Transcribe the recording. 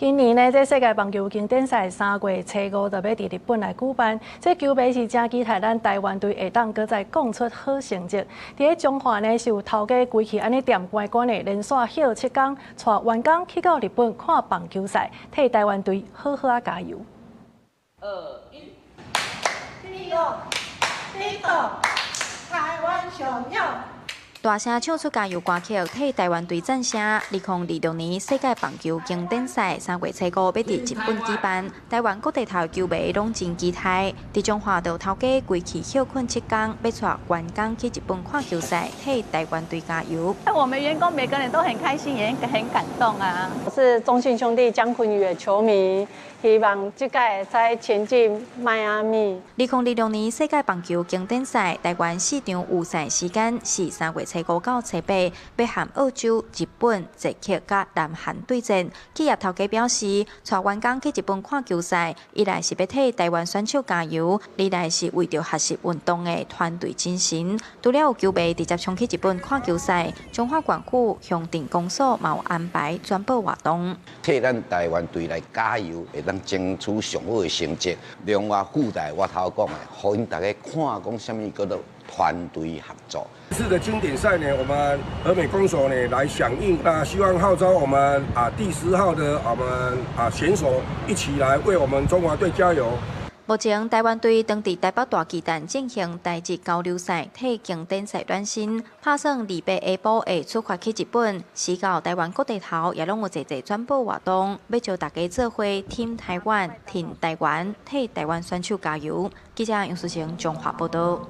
今年呢，这世界棒球经典赛3月初5就要伫日本来举办。这球迷是真期待咱台湾队会当搁再讲出好成绩。伫咧中华呢，是有头家规气安尼店关关的连续休7天，带员工去到日本看棒球赛，替台湾队好好加油。2、1，第六，第九，台湾雄耀。 大声唱出加油歌曲，替台湾队赞声。2026年世界棒球经典赛3月初5要伫日本举办，台湾各地头球迷拢真期待。伫中华道头家规气休困7天，要带员工去日本看球赛，替台湾队加油。我们员工每个人都很开心，也很感动啊！我是中信兄弟江坤宇的球迷，希望这届会使前进迈阿密。2026年世界棒球经典赛，台湾4场有赛时间是3月初5到初8，要和澳洲、日本、捷克甲南韩对战。企业头家表示，带员工去日本看球赛，一来是要替台湾选手加油，二来是为着学习运动的团队精神。除了有球迷直接冲去日本看球赛，中华管区乡镇公所嘛有安排转播活动，替咱台湾队来加油，会当争取上好的成绩。另外附带我头讲的，互因大家看讲什么叫做团队合作。这次的经典赛呢，我们和美公所呢来响应，那希望号召我们第10号的我们选手一起来为我们中华队加油。目前台湾队当地台北大巨蛋进行台日交流赛，替经典赛暖身。打算2月下晡会出发去日本，时到台湾各地头也拢有侪转播活动，要招大家做伙 Team 台湾、Team 台湾，替台湾选手加油。记者杨淑成综合报道。